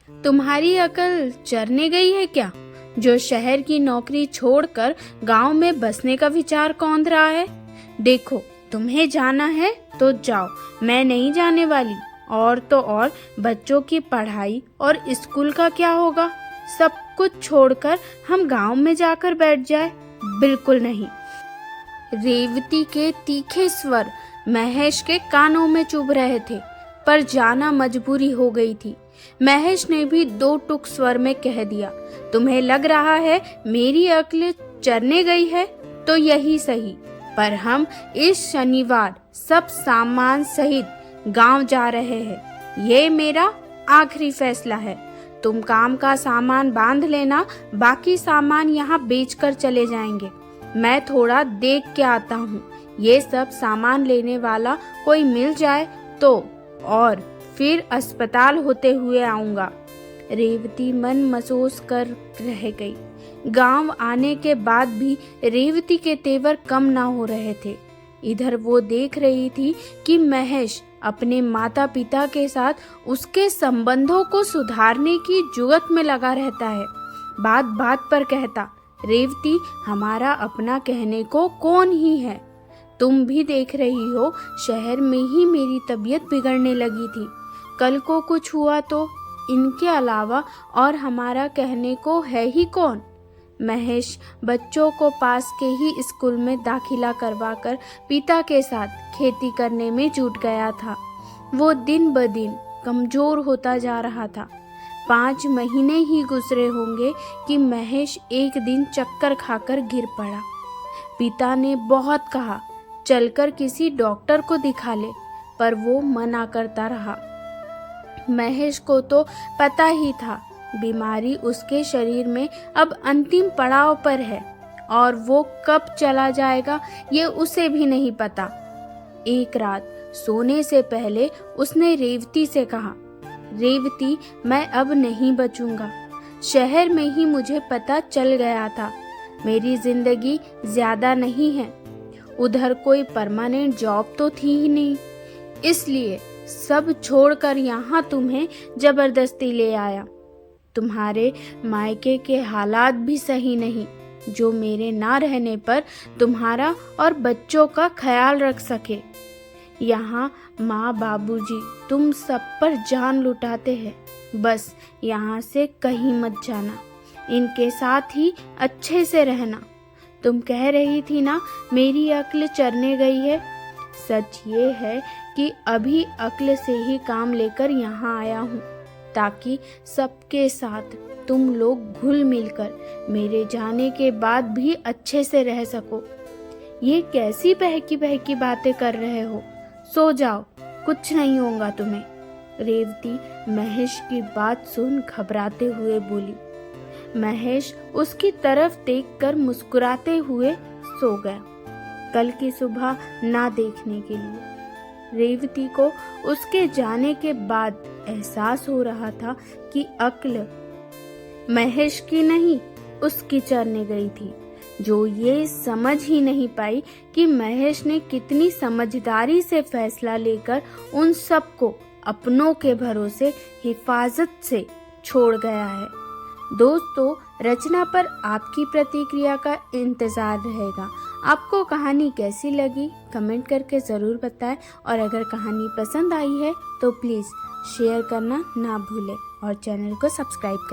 तुम्हारी अकल चरने गई है क्या, जो शहर की नौकरी छोड़कर गांव में बसने का विचार कौंध रहा है? देखो, तुम्हें जाना है तो जाओ, मैं नहीं जाने वाली। और तो और बच्चों की पढ़ाई और स्कूल का क्या होगा? सब कुछ छोड़कर हम गांव में जाकर बैठ जाए? बिल्कुल नहीं। रेवती के तीखे स्वर महेश के कानों में चुभ रहे थे, पर जाना मजबूरी हो गई थी। महेश ने भी दो टुक स्वर में कह दिया, तुम्हें लग रहा है मेरी अक्ल चरने गई है तो यही सही, पर हम इस शनिवार सब सामान सहित गांव जा रहे हैं। ये मेरा आखिरी फैसला है। तुम काम का सामान बांध लेना, बाकी सामान यहाँ बेचकर चले जाएंगे। मैं थोड़ा देख के आता हूँ, ये सब सामान लेने वाला कोई मिल जाए तो, और फिर अस्पताल होते हुए आऊंगा। रेवती मन मसोस कर रह गई। गांव आने के बाद भी रेवती के तेवर कम ना हो रहे थे। इधर वो देख रही थी कि महेश अपने माता पिता के साथ उसके संबंधों को सुधारने की जुगत में लगा रहता है। बात बात पर कहता, रेवती हमारा अपना कहने को कौन ही है? तुम भी देख रही हो, शहर में ही मेरी तबीयत बिगड़ने लगी थी। कल को कुछ हुआ तो इनके अलावा और हमारा कहने को है ही कौन? महेश बच्चों को पास के ही स्कूल में दाखिला करवाकर पिता के साथ खेती करने में जुट गया था। वो दिन ब दिन कमजोर होता जा रहा था। 5 महीने ही गुजरे होंगे कि महेश एक दिन चक्कर खाकर गिर पड़ा। पिता ने बहुत कहा, चलकर किसी डॉक्टर को दिखा ले, पर वो मना करता रहा। महेश को तो पता ही था बीमारी उसके शरीर में अब अंतिम पड़ाव पर है, और वो कब चला जाएगा ये उसे भी नहीं पता। एक रात सोने से पहले उसने रेवती से कहा, रेवती मैं अब नहीं बचूंगा। शहर में ही मुझे पता चल गया था मेरी जिंदगी ज्यादा नहीं है। उधर कोई परमानेंट जॉब तो थी ही नहीं, इसलिए सब छोड़कर यहाँ तुम्हें जबरदस्ती ले आया। तुम्हारे मायके के हालात भी सही नहीं, जो मेरे ना रहने पर तुम्हारा और बच्चों का ख्याल रख सके। यहाँ माँ बाबूजी तुम सब पर जान लुटाते हैं, बस यहाँ से कहीं मत जाना। इनके साथ ही अच्छे से रहना। तुम कह रही थी ना मेरी अक्ल चरने गई है। सच ये है कि अभी अक्ल से ही काम लेकर यहाँ आया हूँ, ताकि सबके साथ तुम लोग घुल मिलकर मेरे जाने के बाद भी अच्छे से रह सको। ये कैसी बहकी बहकी बातें कर रहे हो? सो जाओ, कुछ नहीं होगा तुम्हें। रेवती महेश की बात सुन घबराते हुए बोली। महेश उसकी तरफ देखकर मुस्कुराते हुए सो गया, कल की सुबह ना देखने के लिए। रेवती को उसके जाने के बाद एहसास हो रहा था कि अक्ल महेश की नहीं उसकी चरने गई थी, जो ये समझ ही नहीं पाई कि महेश ने कितनी समझदारी से फैसला लेकर उन सबको अपनों के भरोसे हिफाजत से छोड़ गया है। दोस्तों, रचना पर आपकी प्रतिक्रिया का इंतज़ार रहेगा। आपको कहानी कैसी लगी कमेंट करके ज़रूर बताएं, और अगर कहानी पसंद आई है तो प्लीज़ शेयर करना ना भूलें और चैनल को सब्सक्राइब करें।